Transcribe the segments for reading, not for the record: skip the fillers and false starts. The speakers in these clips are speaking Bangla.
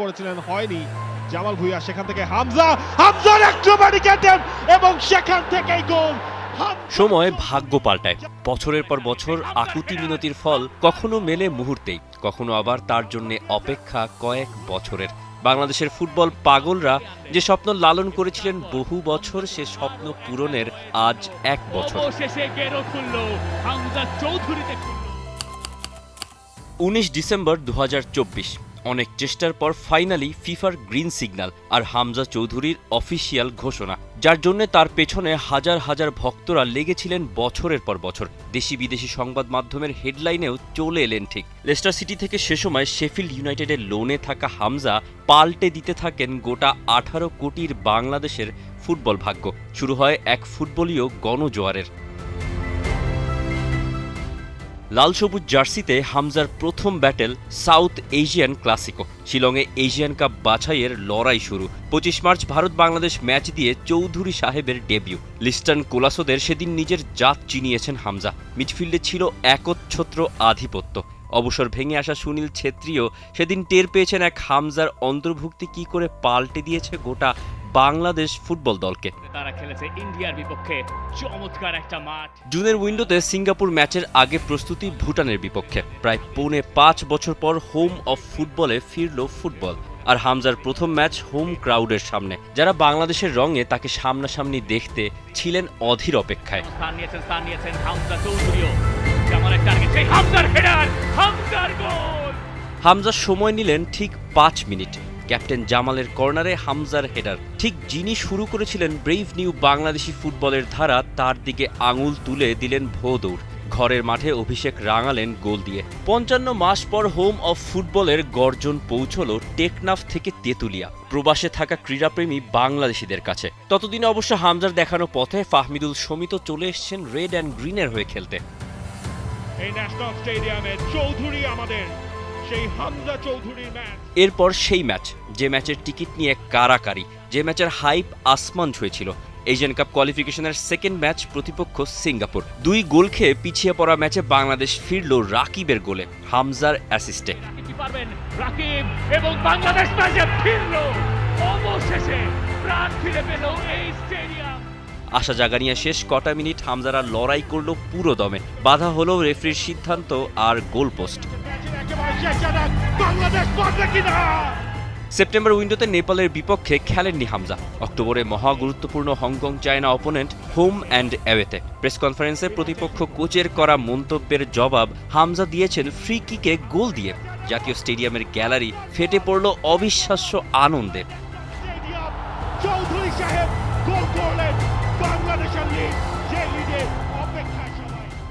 করেছিলেন, হয়নি। জামাল ভুঁইয়া, সেখান থেকে হামজার অ্যাক্রোব্যাটিক অ্যাটেম্প্ট এবং সেখান থেকেই গোল। সময় ভাগ্য পাল্টায়। বছরের পর বছর আকুতি মিনতির ফল কখনো মেলে মুহূর্তেই, কখনো আবার তার জন্য অপেক্ষা কয়েক বছরের। বাংলাদেশের ফুটবল পাগলরা যে স্বপ্ন লালন করেছিলেন বহু বছর, সে স্বপ্ন পূরণের আজ 1 বছর। 19 ডিসেম্বর 2024। অনেক চেষ্টার পর ফাইনালি ফিফার গ্রিন সিগন্যাল আর হামজা চৌধুরীর অফিসিয়াল ঘোষণা, যার জন্য তার পেছনে হাজার হাজার ভক্তরা লেগেছিলেন বছরের পর বছর। দেশি বিদেশি সংবাদ মাধ্যমের হেডলাইনেও চলে এলেন ঠিক। লেস্টার সিটি থেকে সে সময় শেফিল্ড ইউনাইটেডের লোনে থাকা হামজা পাল্টে দিতে থাকেন গোটা 18 কোটির বাংলাদেশের ফুটবল ভাগ্য। শুরু হয় এক ফুটবলীয় গণজোয়ারের। লাল সবুজ জার্সিতে হামজার প্রথম ব্যাটেল সাউথ এশিয়ান ক্লাসিকো। শিলংয়ে এশিয়ান কাপ বাছাইয়ের লড়াই শুরু। 25 মার্চ ভারত বাংলাদেশ ম্যাচ দিয়ে চৌধুরী সাহেবের ডেবিউ। লিস্টন কোলাসোদের সেদিন নিজের জাত চিনিয়েছেন হামজা। মিডফিল্ডে ছিল একচ্ছত্র আধিপত্য। অবসর ভেঙে আসা সুনীল ছেত্রীও সেদিন টের পেয়েছেন এক হামজার অন্তর্ভুক্তি কি করে পাল্টে দিয়েছে গোটা বাংলাদেশ ফুটবল দলকে। তারা খেলেছে ইন্ডিয়ার বিপক্ষে, চমৎকার একটা মাঠ। জুনের উইন্ডোতে সিঙ্গাপুর ম্যাচের আগে প্রস্তুতি ভুটানের বিপক্ষে। প্রায় 5.25 বছর পর হোম অফ ফুটবলে ফিরল ফুটবল। আর হামজার প্রথম ম্যাচ হোম ক্রাউডের সামনে, যারা বাংলাদেশের রঙে তাকে সামনাসামনি দেখতে ছিলেন অধীর অপেক্ষায়। স্থান নিয়েছেন হামজা চৌধুরীও। জামালের টার্গেট, সেই হামজার হেডার, হামজার গোল। হামজা সময় নিলেন ঠিক 5 মিনিট। ক্যাপ্টেন জামালের কর্নারে হামজার হেডার। ঠিক যিনি শুরু করেছিলেন ব্রেভ নিউ বাংলাদেশি ফুটবলের ধারা, তার দিকে আঙুল তুলে দিলেন ভো দৌড়। ঘরের মাঠে অভিষেক রাঙালেন গোল দিয়ে। 55 মাস পর হোম অফ ফুটবলের গর্জন পৌঁছল টেকনাফ থেকে তেতুলিয়া, প্রবাসে থাকা ক্রীড়াপ্রেমী বাংলাদেশিদের কাছে। ততদিনে অবশ্য হামজার দেখানো পথে ফাহমিদুল শমিত চলে এসেছেন রেড অ্যান্ড গ্রিনের হয়ে খেলতে। এই ন্যাশনাল স্টেডিয়ামে চৌধুরী আমাদের, সেই হামজা চৌধুরীর ম্যাচ। এরপর সেই ম্যাচ, যে ম্যাচের টিকিট নিয়ে কারাকারি, যে ম্যাচের হাইপ আসমান ছুঁয়েছিল। এশিয়ান কাপ কোয়ালিফিকেশনের সেকেন্ড ম্যাচ, প্রতিপক্ষ সিঙ্গাপুর। 2 গোল খেয়ে পিছিয়ে পড়া ম্যাচে বাংলাদেশ ফিরল রাকিবের গোলে, হামজার অ্যাসিস্টে। রাকিব এবং বাংলাদেশ ম্যাচে ফিরল, অবশেষে প্রাণ ফিরে পেল এই স্টেডিয়াম। আশা জাগানিয়া শেষ কটা মিনিট হামজারা লড়াই করলো পুরো দমে। বাধা হলো রেফারির সিদ্ধান্ত আর গোল পোস্ট। সেপ্টেম্বর উইন্ডোতে নেপালের বিপক্ষে খেলেননি হামজা। অক্টোবরে মহা গুরুত্বপূর্ণ Hong Kong China opponent home and অ্যাওয়েতে। প্রেস কনফারেন্সে প্রতিপক্ষ কোচের করা মন্তব্যের জবাব হামজা দিয়েছেন ফ্রি কিকে গোল দিয়ে। জাতীয় স্টেডিয়ামের গ্যালারি ফেটে পড়ল অবিশ্বাস্য আনন্দে।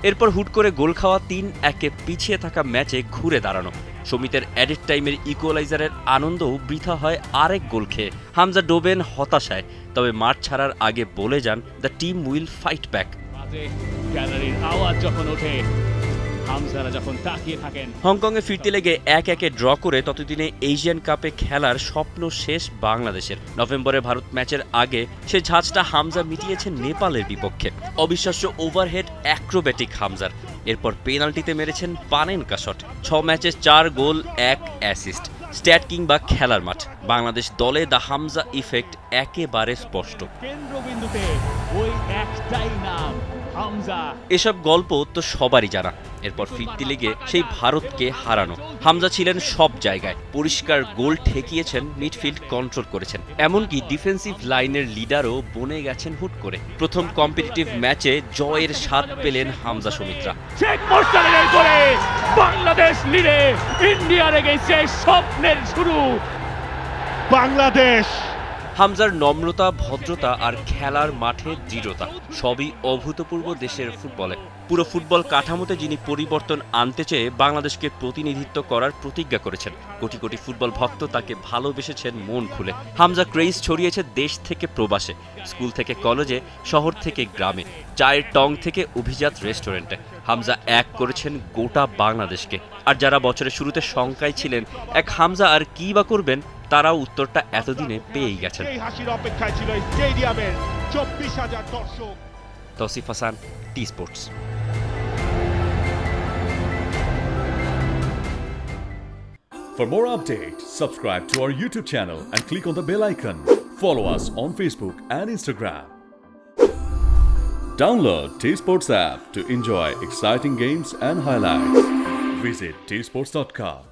এরপর হুট করে গোল খাওয়া 3-1 পিছিয়ে থাকা ম্যাচে ঘুরে দাঁড়ানো। সমিতের অ্যাডেড টাইমের ইকুয়ালাইজারের আনন্দও বৃথা হয় আরেক গোল খেয়ে। হামজা ডোবেন হতাশায়, তবে মাঠ ছাড়ার আগে বলে যান the team will fight back. গ্যালারির আওয়াজ যখন ওঠে, হামজারা যখন তাকিয়ে থাকেন। হংকংয়ে ফিরতে লেগে 1-1 ড্র করে ততদিনে এশিয়ান কাপে খেলার স্বপ্ন শেষ বাংলাদেশের। নভেম্বরে ভারত ম্যাচের আগে সে ঝাঁজটা হামজা মিটিয়েছেন নেপালের বিপক্ষে। অবিশ্বাস্য ওভারহেড অ্যাক্রোব্যাটিক হামজার। এরপর পেনাল্টিতে মেরেছেন পানেনকা শট। 6 ম্যাচে 4 গোল 1 অ্যাসিস্ট। স্ট্যাট কিংবা খেলার মাঠ, বাংলাদেশ দলে দ্য হামজা ইফেক্ট একেবারে স্পষ্ট। কেন্দ্রবিন্দুতে ওই একটাই নাম, হামজা। এসব গল্প তো সবারই জানা। এরপর ফিরতে লেগে সেই ভারতকে হারানো। হামজা ছিলেন সব জায়গায়, পরিষ্কার গোল ঠেকিয়েছেন, মিডফিল্ড কন্ট্রোল করেছেন, এমনকি ডিফেন্সিভ লাইনের লিডারও বনে গেছেন হুট করে। প্রথম কম্পিটিটিভ ম্যাচে জয়ের স্বাদ পেলেন হামজা সমিতরা। বাংলাদেশ লিডে, ইন্ডিয়ার এগেইনস্টে স্বপ্নের শুরু বাংলাদেশ। হামজার নম্রতা, ভদ্রতা আর খেলার মাঠে দৃঢ়তা সবই অভূতপূর্ব দেশের ফুটবলে। পুরো ফুটবল কাঠামোতে যিনি পরিবর্তন আনতে চেয়ে বাংলাদেশকে প্রতিনিধিত্ব করার প্রতিজ্ঞা করেছেন। কোটি কোটি ফুটবল ভক্ত তাকে ভালোবেসেছেন মন খুলে। হামজা ক্রেজ ছড়িয়েছে দেশ থেকে প্রবাসে, স্কুল থেকে কলেজে, শহর থেকে গ্রামে, চায়ের টং থেকে অভিজাত রেস্টুরেন্টে। হামজা এক করেছেন গোটা বাংলাদেশকে। আর যারা বছরের শুরুতে শঙ্কায় ছিলেন এক হামজা আর কি বা করবেন, তারাও উত্তরটা এতদিনে পেয়েই গেছেন। অপেক্ষায় ছিল স্টেডিয়ামের 24,000 দর্শক। Tausif Hasan, T Sports. For more updates, subscribe to our YouTube channel and click on the bell icon. Follow us on Facebook and Instagram. Download T-Sports app to enjoy exciting games and highlights. Visit tsports.com.